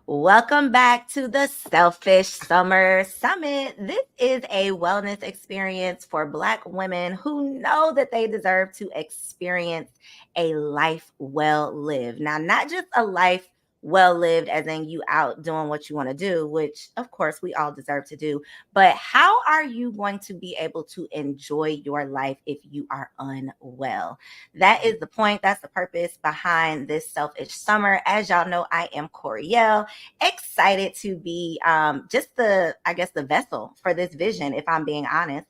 Welcome back to the Selfish Summer Summit. This is a wellness experience for Black women who know that they deserve to experience a life well lived. Now, not just a life well lived, as in you out doing what you want to do, which of course we all deserve to do, but how are you going to be able to enjoy your life if you are unwell? That is the point. That's the purpose behind this Selfish Summer. As y'all know, I am Koereyelle, excited to be just the vessel for this vision, if I'm being honest.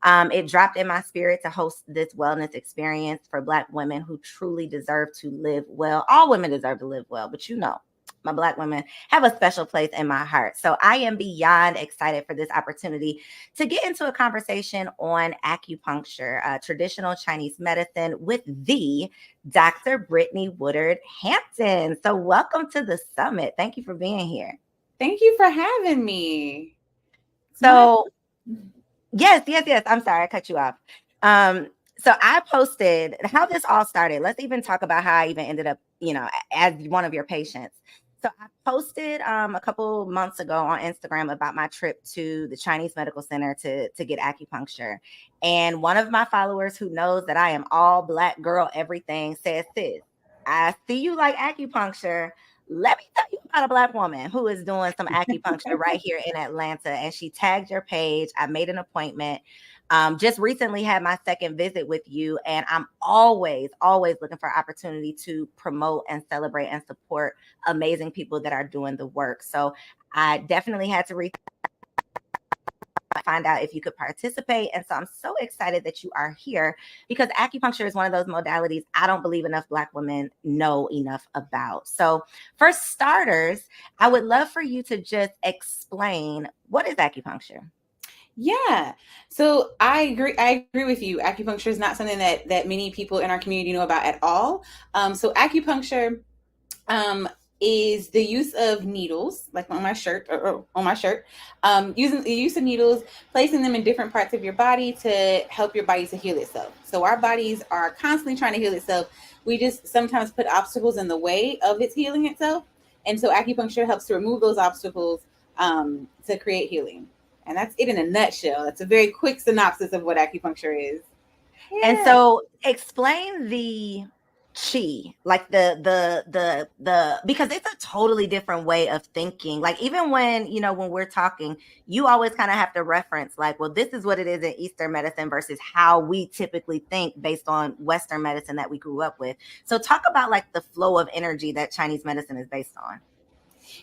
It dropped in my spirit to host this wellness experience for Black women who truly deserve to live well. All women deserve to live well, but my Black women have a special place in my heart. So I am beyond excited for this opportunity to get into a conversation on acupuncture, traditional Chinese medicine with the Dr. Brittany Woodard Hampton. So welcome to the summit. Thank you for being here. Thank you for having me. So yes. I'm sorry, I cut you off. So I posted how this all started. Let's even talk about how I even ended up, as one of your patients. So I posted a couple months ago on Instagram about my trip to the Chinese Medical Center to get acupuncture. And one of my followers who knows that I am all Black girl everything says, "Sis, I see you like acupuncture. Let me tell you about a Black woman who is doing some acupuncture right here in Atlanta." And she tagged your page. I made an appointment. Just recently had my second visit with you, and I'm always looking for opportunity to promote and celebrate and support amazing people that are doing the work. So I definitely had to find out if you could participate. And so I'm so excited that you are here because acupuncture is one of those modalities I don't believe enough Black women know enough about. So for starters, I would love for you to just explain, what is acupuncture? Yeah. So I agree with you. Acupuncture is not something that many people in our community know about at all. So acupuncture is the use of needles, like on my shirt, using the use of needles, placing them in different parts of your body to help your body to heal itself. So our bodies are constantly trying to heal itself. We just sometimes put obstacles in the way of its healing itself. And so acupuncture helps to remove those obstacles to create healing. And that's it in a nutshell. That's a very quick synopsis of what acupuncture is. Yeah. And so explain the chi, like the because it's a totally different way of thinking. Like even when we're talking, you always kind of have to reference like, well, this is what it is in Eastern medicine versus how we typically think based on Western medicine that we grew up with. So talk about like the flow of energy that Chinese medicine is based on.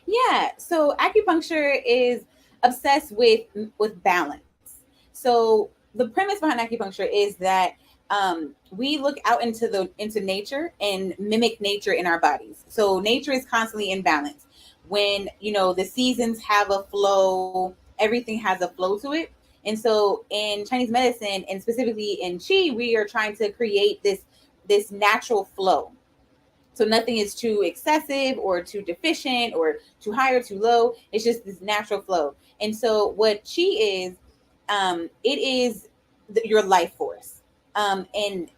Yeah. So acupuncture is obsessed with balance. So the premise behind acupuncture is that we look out into nature and mimic nature in our bodies. So nature is constantly in balance. When the seasons have a flow, everything has a flow to it. And so in Chinese medicine, and specifically in Qi, we are trying to create this natural flow. So nothing is too excessive or too deficient or too high or too low. It's just this natural flow. And so what Qi is, it is your life force. And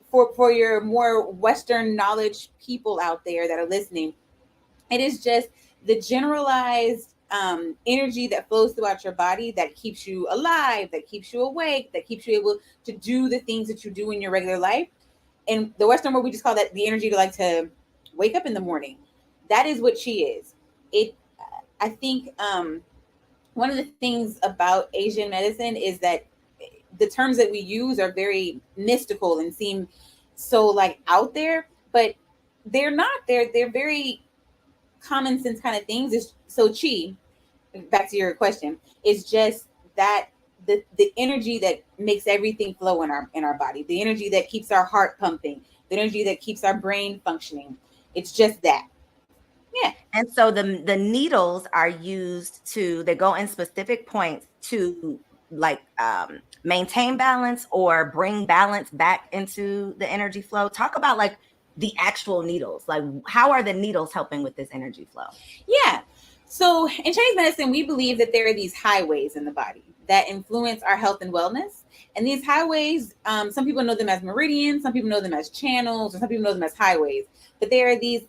for your more Western knowledge people out there that are listening, it is just the generalized energy that flows throughout your body that keeps you alive, that keeps you awake, that keeps you able to do the things that you do in your regular life. In the Western world, we just call that the energy to like to wake up in the morning. That is what Qi is. I think one of the things about Asian medicine is that the terms that we use are very mystical and seem so like out there, but they're not. They're very common sense kind of things. So Qi, back to your question, is just that the energy that makes everything flow in our body, the energy that keeps our heart pumping, the energy that keeps our brain functioning. It's just that. Yeah. And so the needles are used they go in specific points to like maintain balance or bring balance back into the energy flow. Talk about like the actual needles. Like how are the needles helping with this energy flow? Yeah. So in Chinese medicine, we believe that there are these highways in the body that influence our health and wellness. And these highways, some people know them as meridians, some people know them as channels, or some people know them as highways. But there are these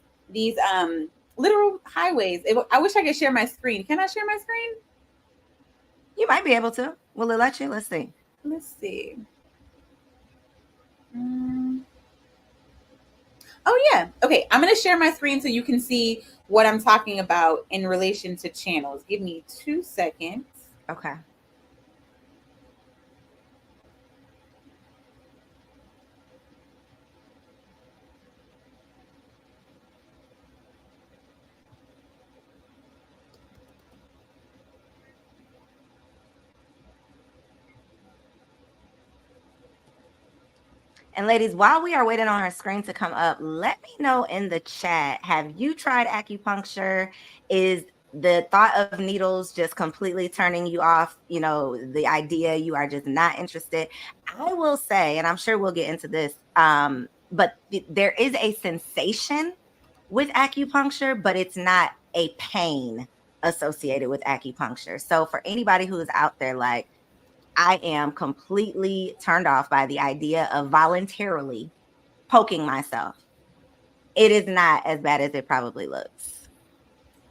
literal highways. I wish I could share my screen. Can I share my screen? You might be able to. Will it let you? Let's see. Let's see. Oh yeah. Okay. I'm going to share my screen so you can see what I'm talking about in relation to channels. Give me 2 seconds. Okay. And ladies, while we are waiting on her screen to come up, let me know in the chat, have you tried acupuncture? Is the thought of needles just completely turning you off? You know, the idea, you are just not interested. I will say, and I'm sure we'll get into this, but there is a sensation with acupuncture, but it's not a pain associated with acupuncture. So for anybody who is out there like, I am completely turned off by the idea of voluntarily poking myself, it is not as bad as it probably looks.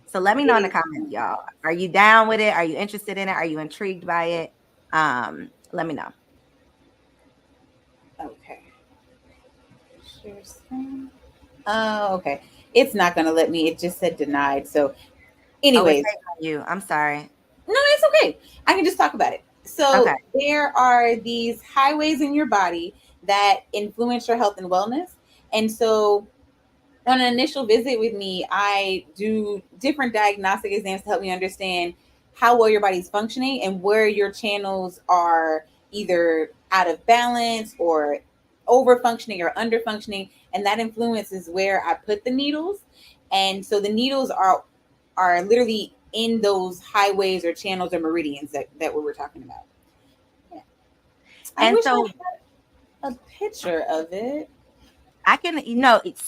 So let me know in the comments, y'all. Are you down with it? Are you interested in it? Are you intrigued by it? Let me know. Okay. Share screen. Oh, okay. It's not going to let me. It just said denied. So, anyways. You. I'm sorry. No, it's okay. I can just talk about it. So okay. There are these highways in your body that influence your health and wellness. And so on an initial visit with me, I do different diagnostic exams to help me understand how well your body's functioning and where your channels are either out of balance or over functioning or under functioning. And that influences where I put the needles. And so the needles are literally in those highways or channels or meridians that we were talking about. Yeah. I wish I had a picture of it. I can,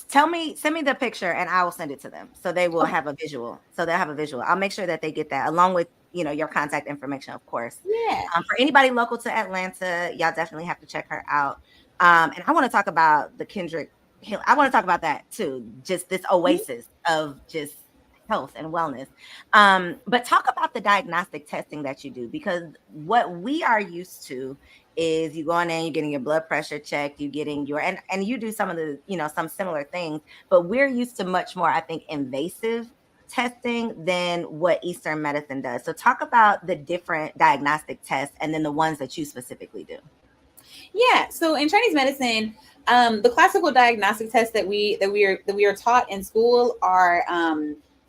send me the picture and I will send it to them. So they will have a visual. So they'll have a visual. I'll make sure that they get that along with, your contact information, of course. Yeah. For anybody local to Atlanta, y'all definitely have to check her out. And I want to talk about the Kendrick Hill. I want to talk about that too. Just this oasis of just health and wellness. But talk about the diagnostic testing that you do, because what we are used to is you going in, you're getting your blood pressure checked, you getting your, and you do some of the, some similar things, but we're used to much more, I think, invasive testing than what Eastern medicine does. So talk about the different diagnostic tests and then the ones that you specifically do. Yeah. So in Chinese medicine, the classical diagnostic tests that we are taught in school are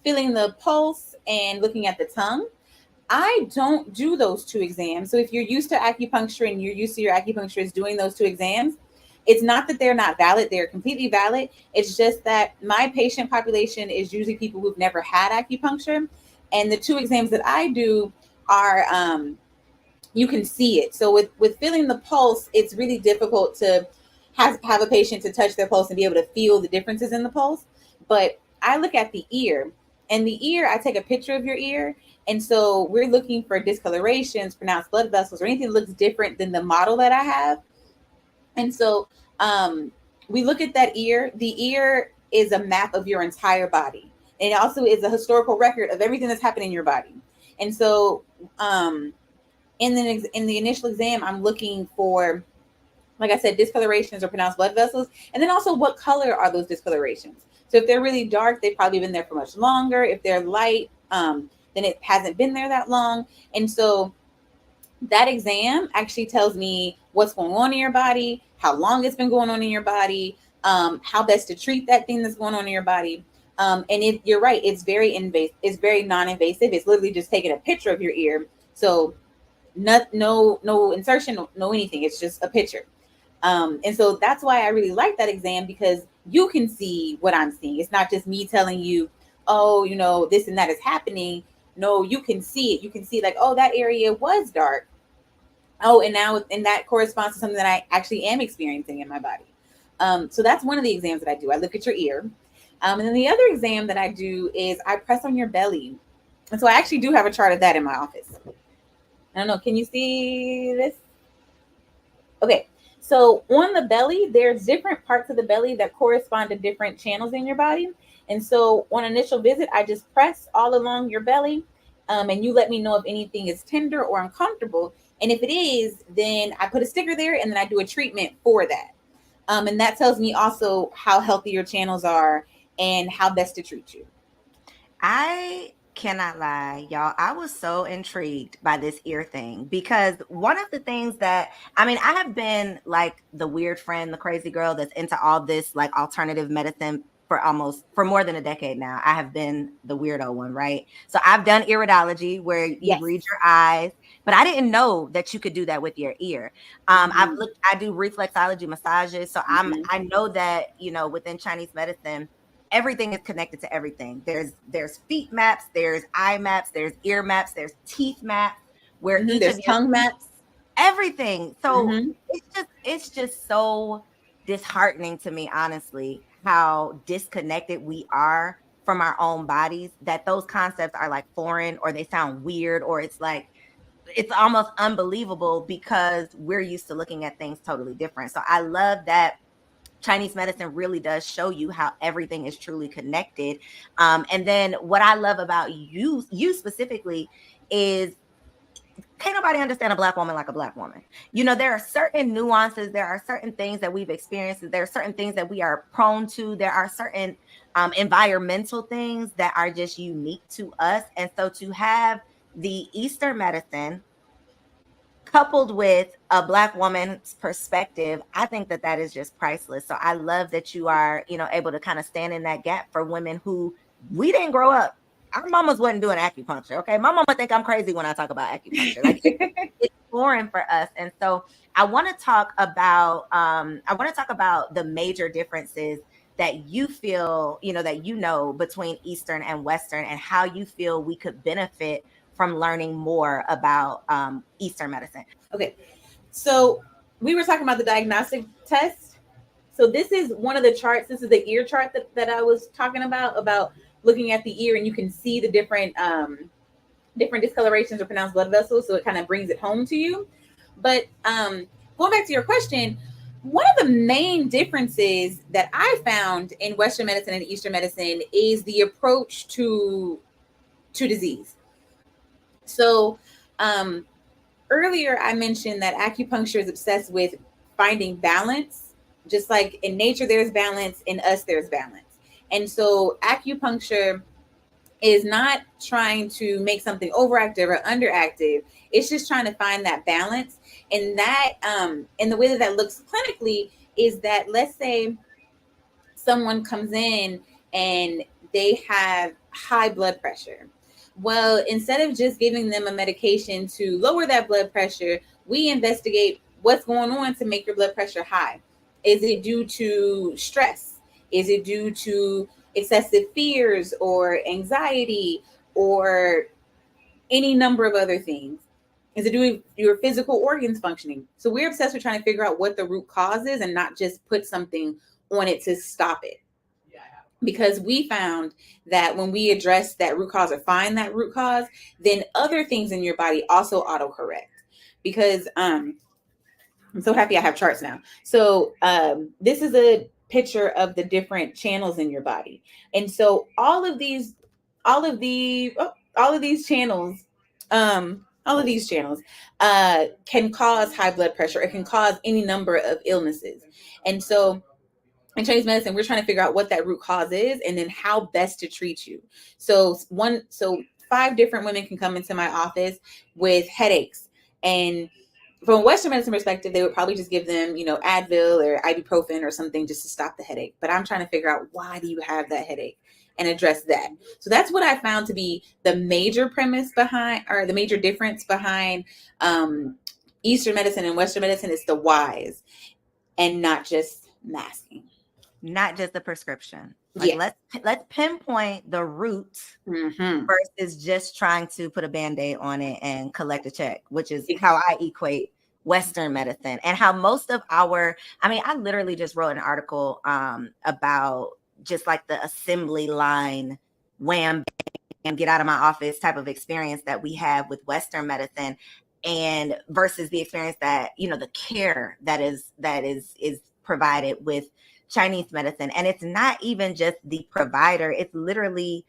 feeling the pulse and looking at the tongue. I don't do those 2 exams. So if you're used to acupuncture and you're used to your acupuncturist doing those 2 exams, it's not that they're not valid. They're completely valid. It's just that my patient population is usually people who've never had acupuncture. And the 2 exams that I do are, you can see it. So with feeling the pulse, it's really difficult to have a patient to touch their pulse and be able to feel the differences in the pulse. But I look at the ear, and the ear, I take a picture of your ear. And so we're looking for discolorations, pronounced blood vessels, or anything that looks different than the model that I have. And so we look at that ear. The ear is a map of your entire body. And it also is a historical record of everything that's happened in your body. And so in the initial exam, I'm looking for, like I said, discolorations or pronounced blood vessels. And then also, what color are those discolorations? So if they're really dark, they've probably been there for much longer. If they're light, then it hasn't been there that long. And so that exam actually tells me what's going on in your body, how long it's been going on in your body, how best to treat that thing that's going on in your body. And you're right, it's very invasive. It's very non-invasive. It's literally just taking a picture of your ear. So no insertion, no anything. It's just a picture. And so that's why I really like that exam, because you can see what I'm seeing. It's not just me telling you, oh, this and that is happening. No, you can see it. You can see like, oh, that area was dark. Oh, and that corresponds to something that I actually am experiencing in my body. So that's one of the exams that I do. I look at your ear. And then the other exam that I do is I press on your belly. And so I actually do have a chart of that in my office. I don't know. Can you see this? Okay. So on the belly, there's different parts of the belly that correspond to different channels in your body. And so on initial visit, I just press all along your belly, and you let me know if anything is tender or uncomfortable. And if it is, then I put a sticker there, and then I do a treatment for that. And that tells me also how healthy your channels are and how best to treat you. I cannot lie, y'all. I was so intrigued by this ear thing because one of the things that, I mean, I have been like the weird friend, the crazy girl that's into all this like alternative medicine for more than a decade now. I have been the weirdo one, right? So I've done iridology where you Yes. read your eyes, but I didn't know that you could do that with your ear. I do reflexology massages. So I know that, within Chinese medicine, everything is connected to everything. There's feet maps, there's eye maps, there's ear maps, there's teeth maps, where each There's of your tongue maps. everything. So it's just so disheartening to me, honestly, how disconnected we are from our own bodies, that those concepts are like foreign, or they sound weird, or it's like it's almost unbelievable because we're used to looking at things totally different. So I love that Chinese medicine really does show you how everything is truly connected. And then what I love about you specifically, is can't nobody understand a Black woman like a Black woman. There are certain nuances, there are certain things that we've experienced, there are certain things that we are prone to, there are certain environmental things that are just unique to us. And so to have the Eastern medicine coupled with a Black woman's perspective, I think that is just priceless. So I love that you are, able to kind of stand in that gap for women who, we didn't grow up. Our mamas wasn't doing acupuncture. Okay. My mama think I'm crazy when I talk about acupuncture. Like it's foreign for us. And so I want to talk about the major differences that you feel, between Eastern and Western, and how you feel we could benefit from learning more about Eastern medicine. Okay. So we were talking about the diagnostic test. So this is one of the charts. This is the ear chart that I was talking about looking at the ear, and you can see the different discolorations or pronounced blood vessels. So it kind of brings it home to you. But going back to your question, one of the main differences that I found in Western medicine and Eastern medicine is the approach to disease. So earlier I mentioned that acupuncture is obsessed with finding balance. Just like in nature there's balance, in us there's balance. And so acupuncture is not trying to make something overactive or underactive. It's just trying to find that balance. And that and the way that looks clinically is that, let's say someone comes in and they have high blood pressure. Well, instead of just giving them a medication to lower that blood pressure, we investigate what's going on to make your blood pressure high. Is it due to stress? Is it due to excessive fears or anxiety or any number of other things? Is it due to your physical organs functioning? So we're obsessed with trying to figure out what the root cause is and not just put something on it to stop it. Because we found that when we address that root cause or find that root cause, then other things in your body also autocorrect. Because I'm so happy I have charts now. So this is a picture of the different channels in your body. And so all of these channels can cause high blood pressure. It can cause any number of illnesses. And so in Chinese medicine, we're trying to figure out what that root cause is and then how best to treat you. So 5 different women can come into my office with headaches. And from a Western medicine perspective, they would probably just give them, Advil or ibuprofen or something just to stop the headache. But I'm trying to figure out, why do you have that headache, and address that. So that's what I found to be the major premise behind, or the major difference behind Eastern medicine and Western medicine, is the whys, and not just masking. Not just the prescription. Like let's pinpoint the root versus just trying to put a Band-Aid on it and collect a check, which is how I equate Western medicine, and how most of I literally just wrote an article about just like the assembly line, wham, bam, get out of my office type of experience that we have with Western medicine, and versus the experience that, the care that is provided with Chinese medicine. And it's not even just the provider, it's literally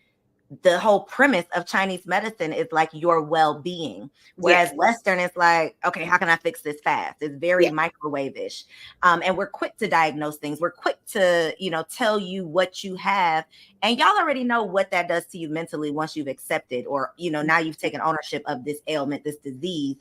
the whole premise of Chinese medicine is like your well-being, whereas Western is like, okay, how can I fix this fast? It's very microwave-ish, and we're quick to diagnose things. We're quick to, tell you what you have, and y'all already know what that does to you mentally once you've accepted, or now you've taken ownership of this ailment, this disease.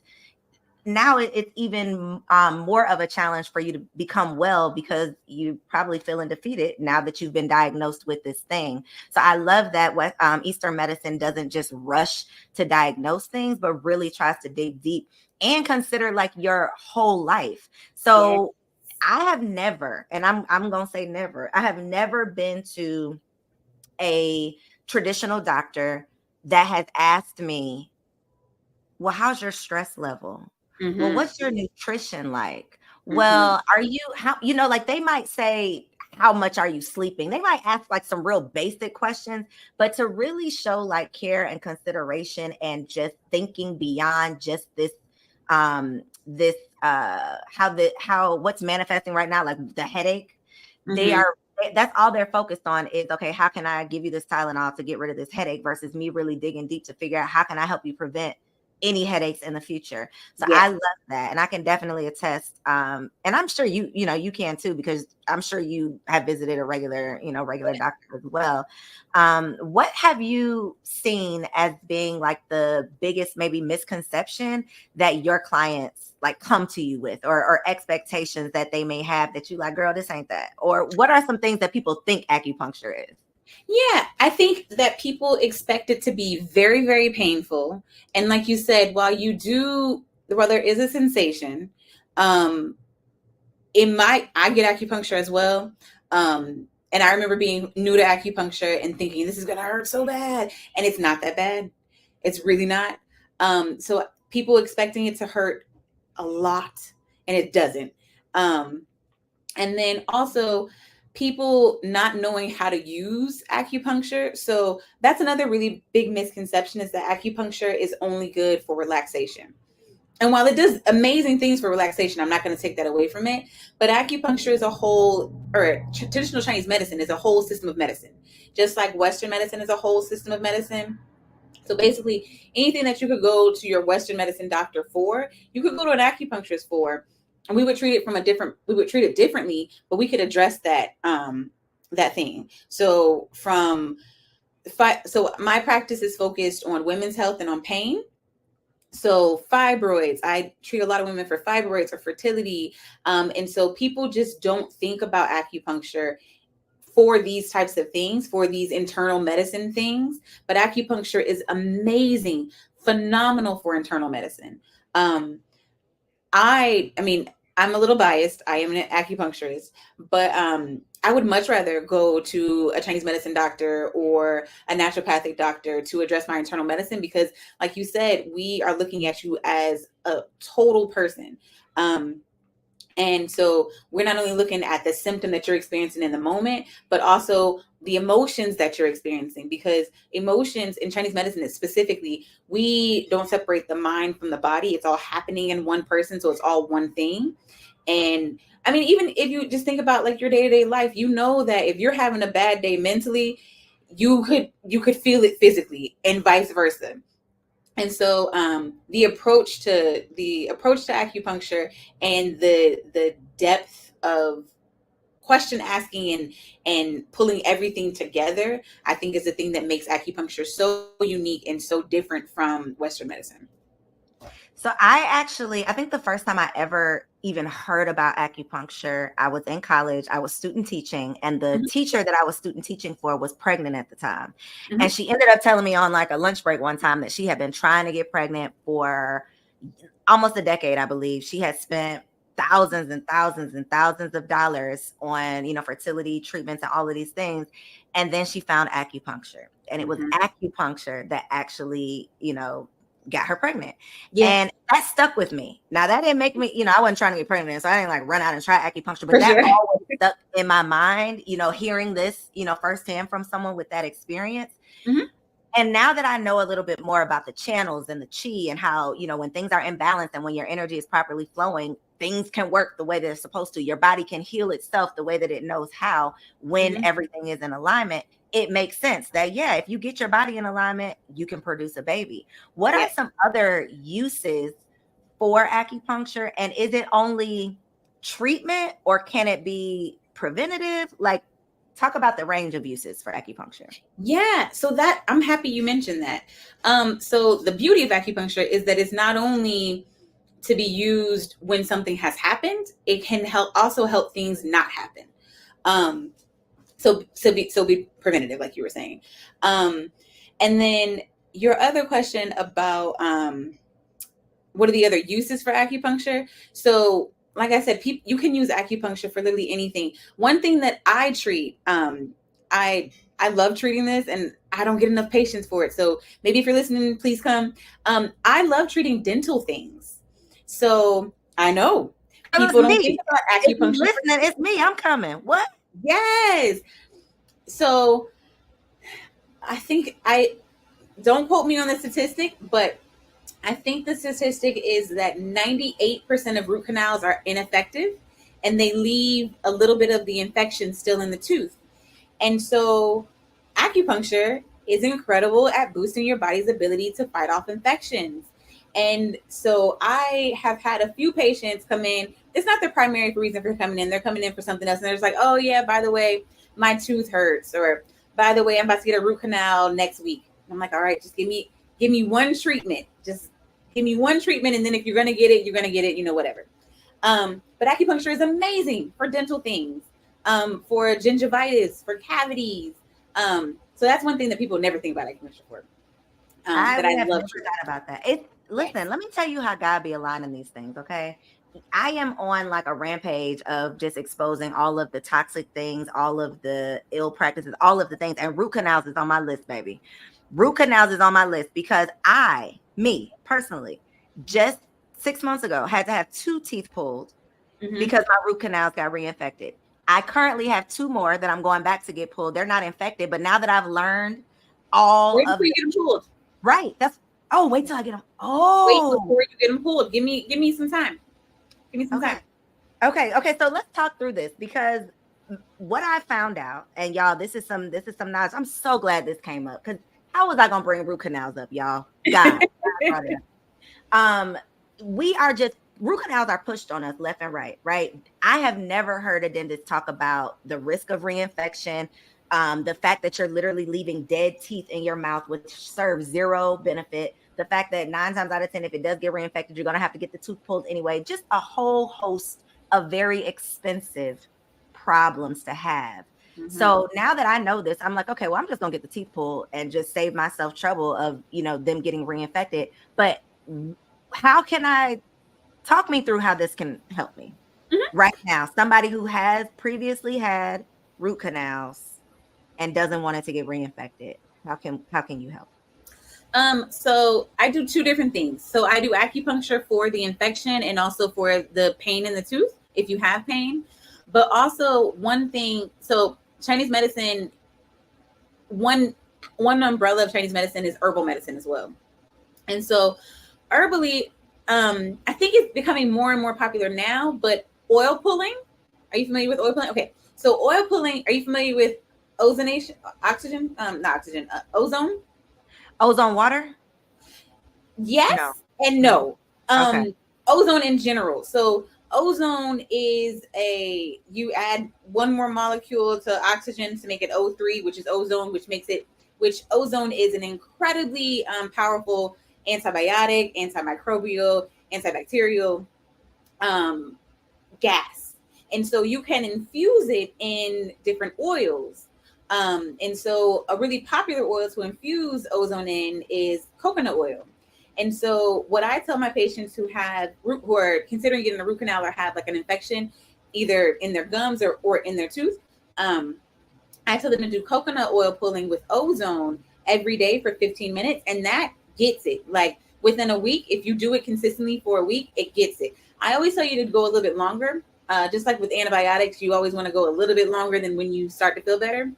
Now it's even more of a challenge for you to become well, because you probably feeling defeated now that you've been diagnosed with this thing. So I love that what Eastern medicine doesn't just rush to diagnose things, but really tries to dig deep and consider like your whole life. So I have never, and I'm gonna say never, I have never been to a traditional doctor that has asked me, well, how's your stress level? Well, what's your nutrition like? Well, are you, like they might say, how much are you sleeping? They might ask like some real basic questions, but to really show like care and consideration and just thinking beyond just this, what's manifesting right now, like the headache, that's all they're focused on is, okay, how can I give you this Tylenol to get rid of this headache, versus me really digging deep to figure out how can I help you prevent any headaches in the future. So I love that. And I can definitely attest. And I'm sure you can too, because I'm sure you have visited a regular doctor as well. What have you seen as being like the biggest maybe misconception that your clients like come to you with, or expectations that they may have that you like, girl, this ain't that? Or what are some things that people think acupuncture is? Yeah, I think that people expect it to be very, very painful. And like you said, while there is a sensation, I get acupuncture as well. And I remember being new to acupuncture and thinking this is going to hurt so bad. And it's not that bad. It's really not. So people expecting it to hurt a lot, and it doesn't. And then also, people not knowing how to use acupuncture. So that's another really big misconception, is that acupuncture is only good for relaxation. And while it does amazing things for relaxation, I'm not going to take that away from it. But acupuncture is traditional Chinese medicine is a whole system of medicine, just like Western medicine is a whole system of medicine. So basically, anything that you could go to your Western medicine doctor for, you could go to an acupuncturist for. And we would treat it differently, but we could address that thing. So my practice is focused on women's health and on pain. So fibroids, I treat a lot of women for fibroids or fertility. And so people just don't think about acupuncture for these types of things, for these internal medicine things. But acupuncture is amazing, phenomenal for internal medicine. I mean, I'm a little biased. I am an acupuncturist, but I would much rather go to a Chinese medicine doctor or a naturopathic doctor to address my internal medicine, because like you said, we are looking at you as a total person. And so we're not only looking at the symptom that you're experiencing in the moment, but also the emotions that you're experiencing, because emotions in Chinese medicine specifically, we don't separate the mind from the body. It's all happening in one person. So it's all one thing. And I mean, even if you just think about like your day-to-day life, you know that if you're having a bad day mentally, you could feel it physically, and vice versa. And so the approach to acupuncture and the depth of question asking and pulling everything together, I think is the thing that makes acupuncture so unique and so different from Western medicine. So I think the first time I ever even heard about acupuncture, I was in college. I was student teaching, and the teacher that I was student teaching for was pregnant at the time. And she ended up telling me on like a lunch break one time that she had been trying to get pregnant for almost a decade, I believe. She had spent thousands and thousands and thousands of dollars on, fertility treatments and all of these things. And then she found acupuncture, and it was acupuncture that actually, got her pregnant. And that stuck with me. Now that didn't make me, I wasn't trying to get pregnant, so I didn't like run out and try acupuncture, but that always stuck in my mind, hearing this, firsthand from someone with that experience. And now that I know a little bit more about the channels and the chi and how, when things are in balance and when your energy is properly flowing, things can work the way they're supposed to. Your body can heal itself the way that it knows how when everything is in alignment. It makes sense that, yeah, if you get your body in alignment, you can produce a baby. What are some other uses for acupuncture? And is it only treatment or can it be preventative? Like, talk about the range of uses for acupuncture. Yeah, so that I'm happy you mentioned that. So the beauty of acupuncture is that it's not only to be used when something has happened, it can also help things not happen. So be preventative, like you were saying. And then your other question about what are the other uses for acupuncture? So like I said, you can use acupuncture for literally anything. One thing that I treat, I love treating this and I don't get enough patience for it. So maybe if you're listening, please come. I love treating dental things. So I know people don't think about acupuncture. Listening, it's me. I'm coming. What? Yes. So don't quote me on the statistic, but I think the statistic is that 98% of root canals are ineffective and they leave a little bit of the infection still in the tooth. And so acupuncture is incredible at boosting your body's ability to fight off infections. And so I have had a few patients come in. It's not their primary reason for coming in. They're coming in for something else. And they're just like, oh yeah, by the way, my tooth hurts. Or by the way, I'm about to get a root canal next week. I'm like, all right, just give me one treatment. Just give me one treatment. And then if you're going to get it, you're going to get it, whatever. But acupuncture is amazing for dental things, for gingivitis, for cavities. So that's one thing that people never think about acupuncture for. I have never forgot about that. Listen, let me tell you how God be aligning these things, okay? I am on like a rampage of just exposing all of the toxic things, all of the ill practices, all of the things. And root canals is on my list, baby. Root canals is on my list because me personally, just 6 months ago, had to have 2 teeth pulled because my root canals got reinfected. I currently have 2 more that I'm going back to get pulled. They're not infected, but now that I've learned wait before you get them pulled. Right. Wait till I get them. Wait before you get them pulled. Give me some time. Give me some time. Okay. So let's talk through this because what I found out, and y'all, this is some knowledge. I'm so glad this came up because how was I gonna bring root canals up, y'all? God. Root canals are pushed on us left and right. I have never heard a dentist talk about the risk of reinfection, the fact that you're literally leaving dead teeth in your mouth, which serves zero benefit. The fact that 9 times out of 10, if it does get reinfected, you're going to have to get the tooth pulled anyway. Just a whole host of very expensive problems to have. So now that I know this, I'm like, okay, well, I'm just going to get the teeth pulled and just save myself trouble of, them getting reinfected. But how can I talk me through how this can help me right now? Somebody who has previously had root canals and doesn't want it to get reinfected. How can you help? So I do 2 different things. So I do acupuncture for the infection and also for the pain in the tooth, if you have pain. But also one thing, so Chinese medicine, one umbrella of Chinese medicine is herbal medicine as well. And so herbally, I think it's becoming more and more popular now, but oil pulling, are you familiar with oil pulling? Okay. So oil pulling, are you familiar with ozonation, ozone? Ozone water? Yes and no. Ozone in general. So ozone is you add one more molecule to oxygen to make it O3, which is ozone, which ozone is an incredibly powerful antibiotic, antimicrobial, antibacterial gas. And so you can infuse it in different oils. And so a really popular oil to infuse ozone in is coconut oil. And so what I tell my patients who are considering getting a root canal or have like an infection, either in their gums or in their tooth, I tell them to do coconut oil pulling with ozone every day for 15 minutes. And that gets it. Like within a week, if you do it consistently for a week, it gets it. I always tell you to go a little bit longer. Just like with antibiotics, you always want to go a little bit longer than when you start to feel better.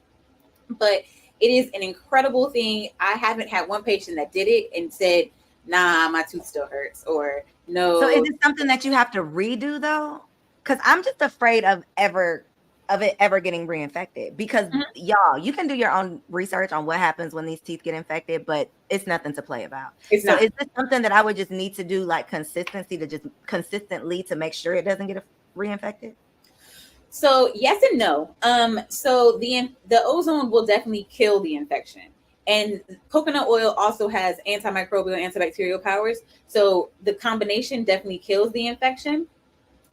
But It is an incredible thing. I haven't had one patient that did it and said, nah, my tooth still hurts, or no. So is it something that you have to redo though? Because I'm just afraid of it ever getting reinfected. Because y'all, you can do your own research on what happens when these teeth get infected, but it's nothing to play about. It's So not. is this something that I would just need to do like consistency to just consistently to make sure it doesn't get reinfected? So yes and no. So the ozone will definitely kill the infection, and coconut oil also has antimicrobial, antibacterial powers. So the combination definitely kills the infection.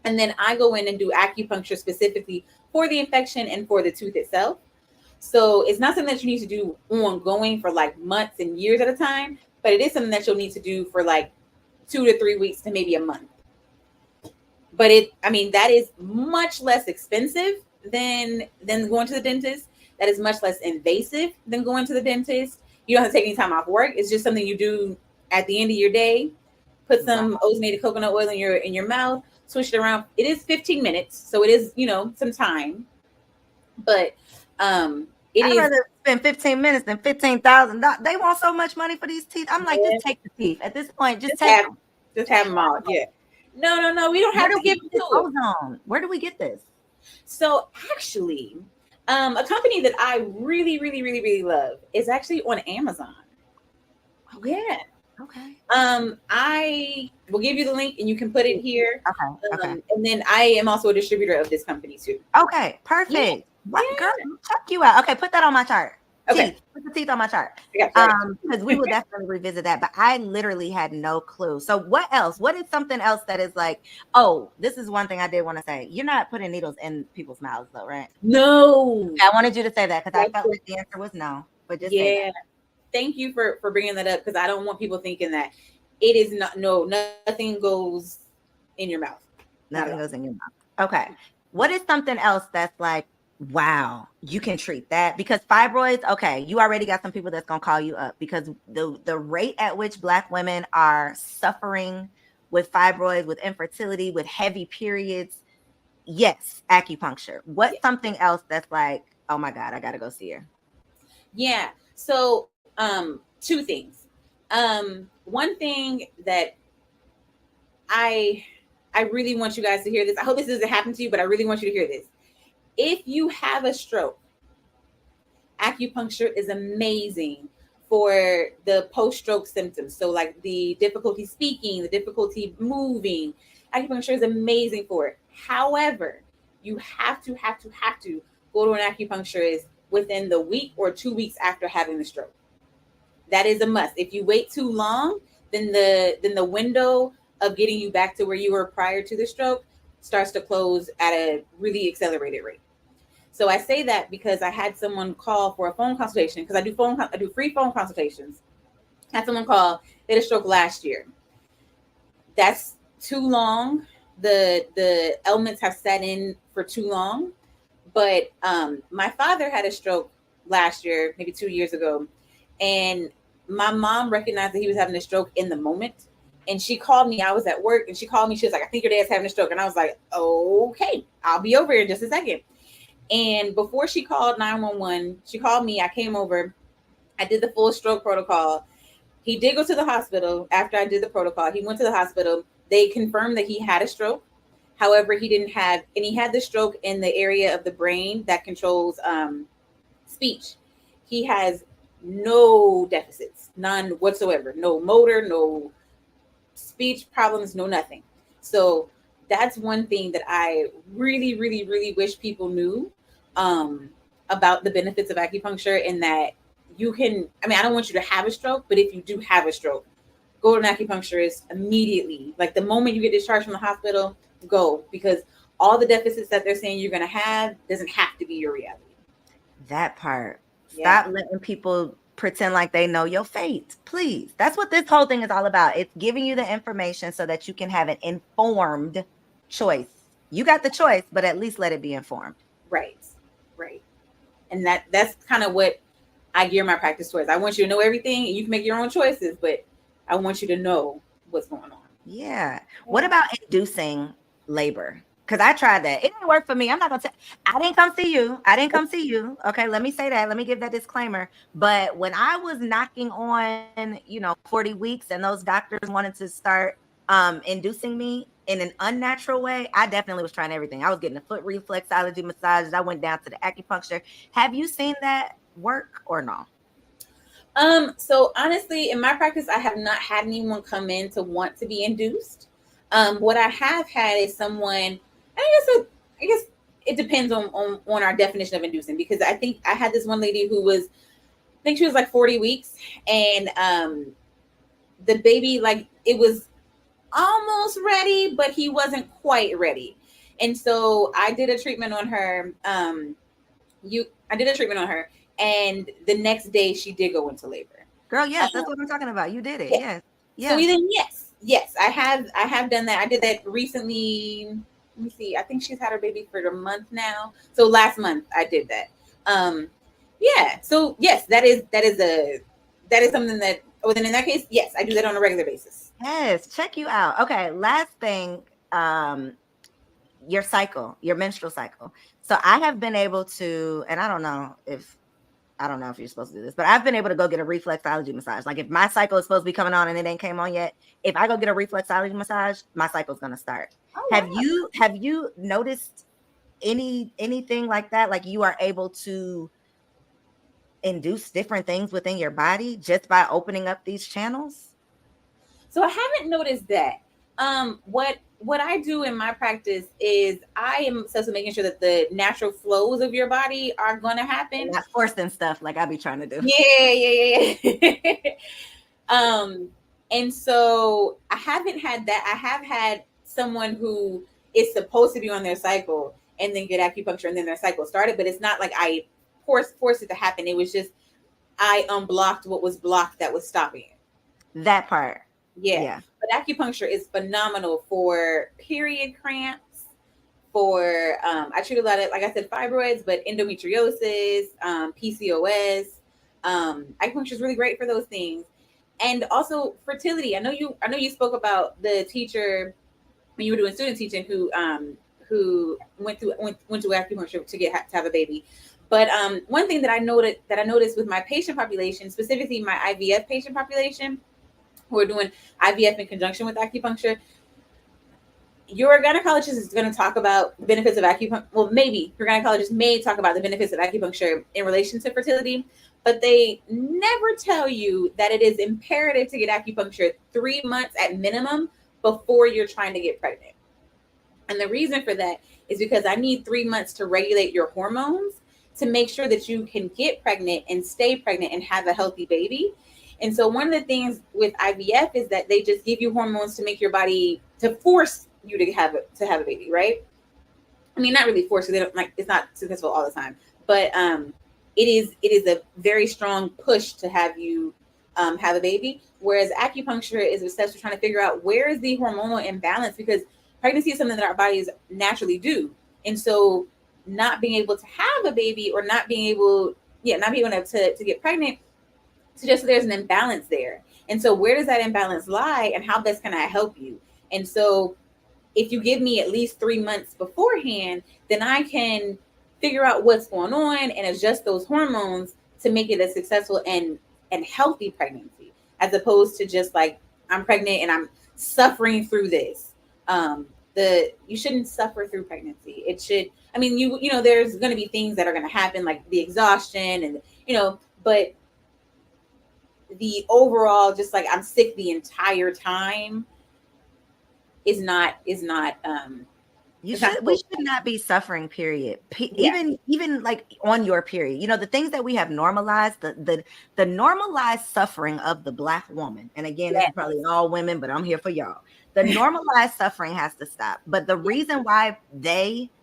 And then I go in and do acupuncture specifically for the infection and for the tooth itself. So it's not something that you need to do ongoing for like months and years at a time, but it is something that you'll need to do for like 2 to 3 weeks to maybe a month. But that is much less expensive than going to the dentist. That is much less invasive than going to the dentist. You don't have to take any time off work. It's just something you do at the end of your day. Put some ozonated coconut oil in your mouth, switch it around. It is 15 minutes, so it is, some time. But I'd rather spend 15 minutes than $15,000. They want so much money for these teeth. I'm like, just take the teeth. At this point, just take them. Just have them all. Yeah. No. We don't have to give this ozone. Where do we get this? So actually, a company that I really, really, really, really love is actually on Amazon. Okay. Yeah. Okay. I will give you the link and you can put it here. Okay. And then I am also a distributor of this company too. Okay. Perfect. What girl? Check you out. Okay, put that on my chart. Okay. Put the teeth on my chart. Because we will definitely revisit that. But I literally had no clue. So what else? What is something else that is like, oh, this is one thing I did want to say. You're not putting needles in people's mouths though, right? No. I wanted you to say that because I felt like the answer was no. But just say that. Thank you for bringing that up, because I don't want people thinking that it is not. No, nothing goes in your mouth. Nothing goes in your mouth. Okay. What is something else that's like, wow, you can treat that? Because fibroids, okay, you already got some people that's gonna call you up because the rate at which Black women are suffering with fibroids, with infertility, with heavy periods. Yes, acupuncture. What's something else that's like, oh my God, I gotta go see her? Yeah. So two things. One thing that I really want you guys to hear this. I hope this doesn't happen to you, but I really want you to hear this. If you have a stroke, acupuncture is amazing for the post-stroke symptoms. So like the difficulty speaking, the difficulty moving, acupuncture is amazing for it. However, you have to go to an acupuncturist within the week or 2 weeks after having the stroke. That is a must. If you wait too long, then the window of getting you back to where you were prior to the stroke starts to close at a really accelerated rate. So I say that because I had someone call for a phone consultation, because I do free phone consultations. I had someone call, they had a stroke last year. That's too long. The elements have set in for too long. But my father had a stroke last year, maybe 2 years ago. And my mom recognized that he was having a stroke in the moment. And she called me. I was at work and she called me. She was like, I think your dad's having a stroke. And I was like, okay, I'll be over here in just a second. And before she called 911, she called me. I came over. I did the full stroke protocol. He did go to the hospital after I did the protocol. He went to the hospital. They confirmed that he had a stroke. However, he had the stroke in the area of the brain that controls speech. He has no deficits, none whatsoever. No motor, no speech problems, no nothing. So that's one thing that I really, really, really wish people knew about the benefits of acupuncture, and that you can, I don't want you to have a stroke, but if you do have a stroke, go to an acupuncturist immediately. Like the moment you get discharged from the hospital, go, because all the deficits that they're saying you're going to have doesn't have to be your reality. That part. Stop letting people pretend like they know your fate, please. That's what this whole thing is all about. It's giving you the information so that you can have an informed choice. You got the choice, but at least let it be informed. Right. And that's kind of what I gear my practice towards. I want you to know everything, and you can make your own choices, but I want you to know what's going on. Yeah. What about inducing labor? Because I tried that. It didn't work for me. I'm not gonna tell. I didn't come see you. I didn't come see you. Okay, let me say that. Let me give that disclaimer. But when I was knocking on, 40 weeks, and those doctors wanted to start inducing me in an unnatural way, I definitely was trying everything. I was getting a foot reflexology massages. I went down to the acupuncture. Have you seen that work or no? So honestly, in my practice, I have not had anyone come in to want to be induced. What I have had is someone, I guess it depends on our definition of inducing, because I think I had this one lady who was, I think she was like 40 weeks, and the baby, like, it was almost ready, but he wasn't quite ready. And so I did a treatment on her. I did a treatment on her, and the next day she did go into labor. Girl, yes, that's what I'm talking about. You did it. Yeah. Yes. So Yes. then, yes, I have done that. I did that recently. Let me see. I think she's had her baby for a month now. So last month I did that. Yeah. So yes, that is something that. Oh, then in that case, yes, I do that on a regular basis. Yes. Check you out. Okay. Last thing. Your cycle, your menstrual cycle. So I have been able to, and I don't know if you're supposed to do this, but I've been able to go get a reflexology massage. Like if my cycle is supposed to be coming on and it ain't came on yet, if I go get a reflexology massage, my cycle's gonna start. Oh Have you noticed anything like that? Like you are able to induce different things within your body just by opening up these channels? So I haven't noticed that. What I do in my practice is I am obsessed with making sure that the natural flows of your body are going to happen. Not forcing stuff like I be trying to do. Yeah. And so I haven't had that. I have had someone who is supposed to be on their cycle and then get acupuncture and then their cycle started, but it's not like I forced it to happen. It was just I unblocked what was blocked that was stopping it. That part. Yeah. Yeah. But acupuncture is phenomenal for period cramps, for I treat a lot of, like I said, fibroids, but endometriosis, PCOS. Acupuncture is really great for those things. And also fertility. I know you spoke about the teacher when you were doing student teaching who went to acupuncture to have a baby. But one thing that I noticed with my patient population, specifically my IVF patient population, who are doing IVF in conjunction with acupuncture, your gynecologist is going to talk about the benefits of acupuncture. Well, maybe your gynecologist may talk about the benefits of acupuncture in relation to fertility, but they never tell you that it is imperative to get acupuncture 3 months at minimum before you're trying to get pregnant. And the reason for that is because I need 3 months to regulate your hormones to make sure that you can get pregnant and stay pregnant and have a healthy baby. And so one of the things with IVF is that they just give you hormones to make your body, to force you to have a baby, right? I mean, not really force, because they don't, like, it's not successful all the time, but it is a very strong push to have you have a baby. Whereas acupuncture is obsessed with trying to figure out where is the hormonal imbalance, because pregnancy is something that our bodies naturally do, and so not being able to have a baby, or not being able to get pregnant, suggests there's an imbalance there. And so where does that imbalance lie, and how best can I help you? And so if you give me at least 3 months beforehand, then I can figure out what's going on and adjust those hormones to make it a successful and healthy pregnancy, as opposed to just like, I'm pregnant and I'm suffering through this. You shouldn't suffer through pregnancy. It should, I mean, there's going to be things that are going to happen, like the exhaustion and, but the overall, just like I'm sick the entire time, is not we should not be suffering, period. Even like on your period, the things that we have normalized, the normalized suffering of the Black woman. And again, this is probably all women, but I'm here for y'all. The normalized suffering has to stop. But the reason why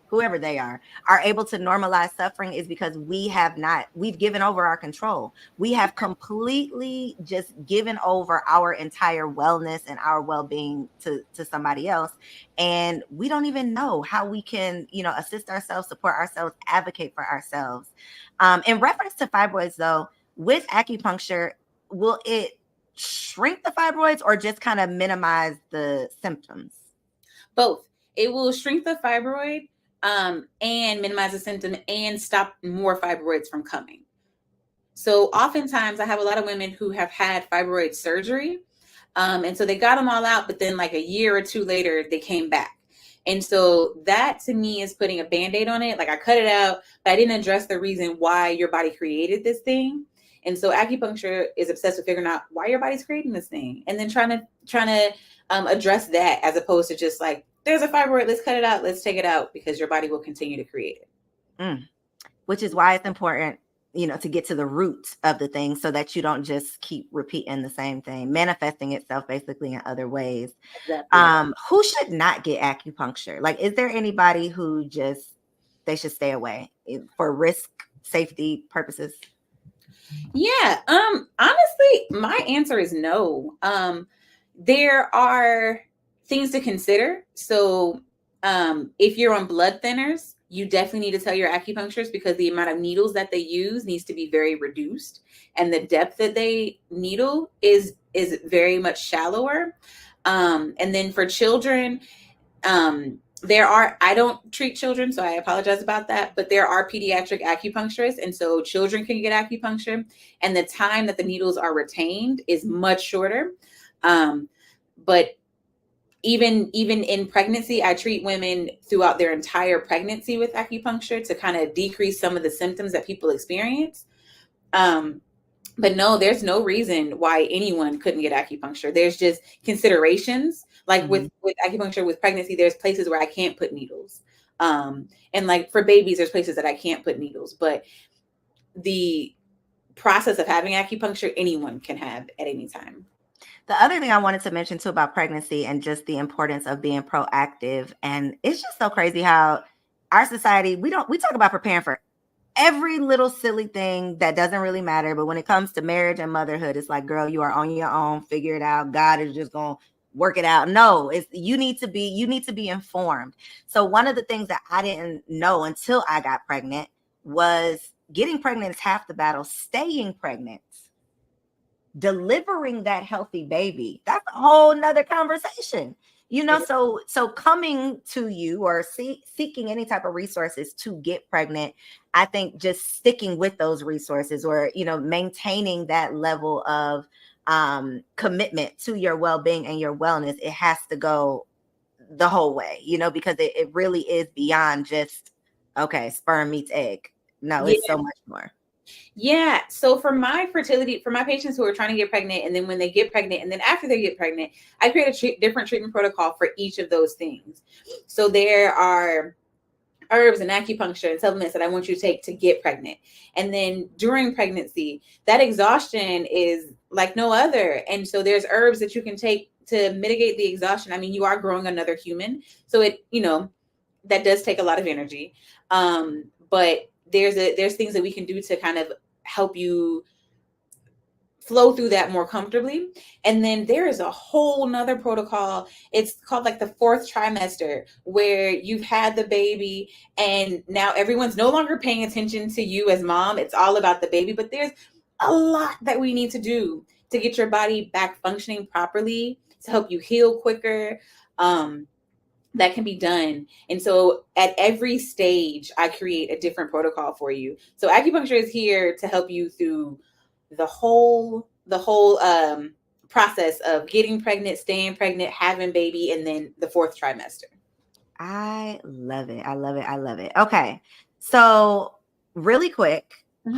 whoever they are able to normalize suffering is because we've given over our control. We have completely just given over our entire wellness and our well-being to somebody else. And we don't even know how we can, assist ourselves, support ourselves, advocate for ourselves. In reference to fibroids though, with acupuncture, will it shrink the fibroids or just kind of minimize the symptoms? Both. It will shrink the fibroid and minimize the symptom and stop more fibroids from coming. So oftentimes I have a lot of women who have had fibroid surgery. And so they got them all out, but then like a year or two later, they came back. And so that to me is putting a Band-Aid on it. Like I cut it out, but I didn't address the reason why your body created this thing. And so acupuncture is obsessed with figuring out why your body's creating this thing, and then trying to address that, as opposed to just like, there's a fibroid, let's cut it out, let's take it out, because your body will continue to create it. Which is why it's important, to get to the root of the thing, so that you don't just keep repeating the same thing, manifesting itself basically in other ways. Exactly. Who should not get acupuncture? Like, is there anybody who they should stay away for risk, safety purposes? Yeah. Honestly, my answer is no. There are things to consider. So, if you're on blood thinners, you definitely need to tell your acupuncturist, because the amount of needles that they use needs to be very reduced, and the depth that they needle is very much shallower. And then for children, I don't treat children, so I apologize about that, but there are pediatric acupuncturists, and so children can get acupuncture, and the time that the needles are retained is much shorter. But even in pregnancy, I treat women throughout their entire pregnancy with acupuncture to kind of decrease some of the symptoms that people experience. But no, there's no reason why anyone couldn't get acupuncture. There's just considerations. Like with acupuncture with pregnancy, there's places where I can't put needles. And like for babies, there's places that I can't put needles. But the process of having acupuncture, anyone can have at any time. The other thing I wanted to mention too about pregnancy and just the importance of being proactive. And it's just so crazy how our society, we talk about preparing for every little silly thing that doesn't really matter. But when it comes to marriage and motherhood, it's like, girl, you are on your own, figure it out. God is just going to work it out. No, you need to be informed. So one of the things that I didn't know until I got pregnant was getting pregnant is half the battle. Staying pregnant, delivering that healthy baby, that's a whole nother conversation. So coming to you or seeking any type of resources to get pregnant, I think just sticking with those resources, or maintaining that level of commitment to your well-being and your wellness, it has to go the whole way, because it really is beyond just, okay, sperm meets egg. No, it's so much more. Yeah. So for my patients who are trying to get pregnant, and then when they get pregnant, and then after they get pregnant, I create a different treatment protocol for each of those things. So there are herbs and acupuncture and supplements that I want you to take to get pregnant. And then during pregnancy, that exhaustion is like no other. And so there's herbs that you can take to mitigate the exhaustion. I mean, you are growing another human, so that does take a lot of energy. But there's things that we can do to kind of help you flow through that more comfortably. And then there is a whole nother protocol. It's called like the 4th trimester, where you've had the baby and now everyone's no longer paying attention to you as mom. It's all about the baby, but there's a lot that we need to do to get your body back functioning properly, to help you heal quicker. That can be done. And so at every stage, I create a different protocol for you. So acupuncture is here to help you through the whole process of getting pregnant, staying pregnant, having baby, and then the 4th trimester. I love it. I love it. I love it. Okay. So really quick,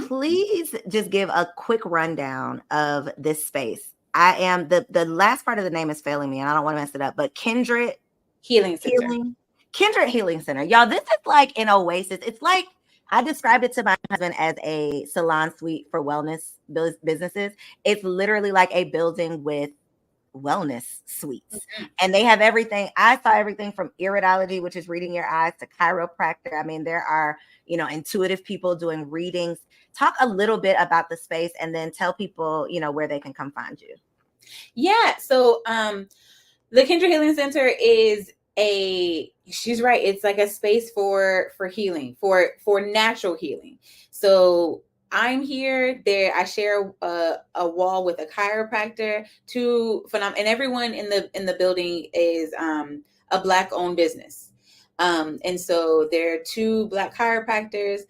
please just give a quick rundown of this space. I am the last part of the name is failing me and I don't want to mess it up, but Kindred Healing Center. Kindred Healing Center. Y'all, this is like an oasis. It's like, I described it to my husband as a salon suite for wellness businesses. It's literally like a building with wellness suites. And they have everything. I saw everything from iridology, which is reading your eyes, to chiropractor. I mean, there are, intuitive people doing readings. Talk a little bit about the space and then tell people, where they can come find you. Yeah. So, the Kindred Healing Center is she's right. It's like a space for healing, for natural healing. So I'm here. There, I share a wall with a chiropractor, and everyone in the building is a Black-owned business. And so there are 2 Black chiropractors.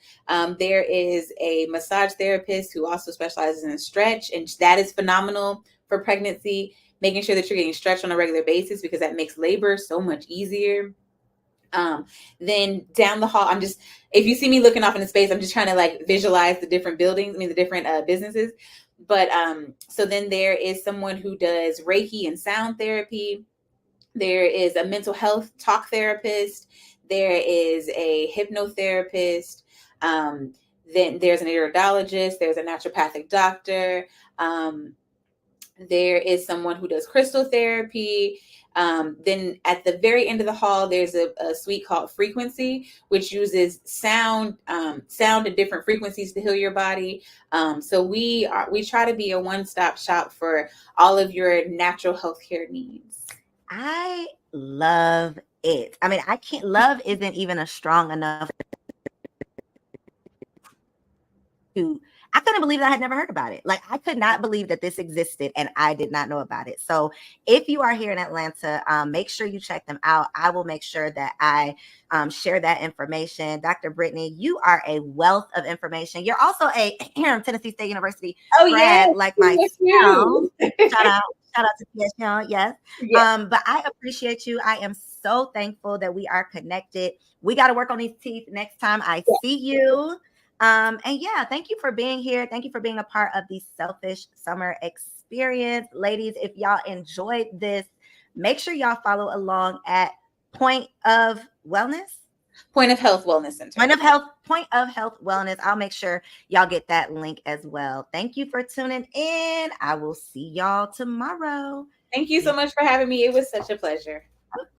There is a massage therapist who also specializes in stretch, and that is phenomenal for pregnancy, making sure that you're getting stretched on a regular basis because that makes labor so much easier. Then down the hall, if you see me looking off into space, I'm just trying to like visualize the different buildings, the different businesses. But so then there is someone who does Reiki and sound therapy. There is a mental health talk therapist. There is a hypnotherapist. Then there's an iridologist. There's a naturopathic doctor. There is someone who does crystal therapy. Then at the very end of the hall, there's a suite called Frequency, which uses sound and different frequencies to heal your body. So we try to be a one-stop shop for all of your natural healthcare needs. I love it. I mean, love isn't even a strong enough to, I couldn't believe that I had never heard about it. Like, I could not believe that this existed and I did not know about it. So if you are here in Atlanta, make sure you check them out. I will make sure that I share that information. Dr. Brittany, you are a wealth of information. You're also a Tennessee State University grad, like myself. Shout out to TSU, yes. But I appreciate you. I am so thankful that we are connected. We got to work on these teeth next time I see you. And yeah, thank you for being here. Thank you for being a part of the Selfish Summer Experience. Ladies, if y'all enjoyed this, make sure y'all follow along at Point of Health Wellness Center. Point of Health Wellness. I'll make sure y'all get that link as well. Thank you for tuning in. I will see y'all tomorrow. Thank you so much for having me. It was such a pleasure.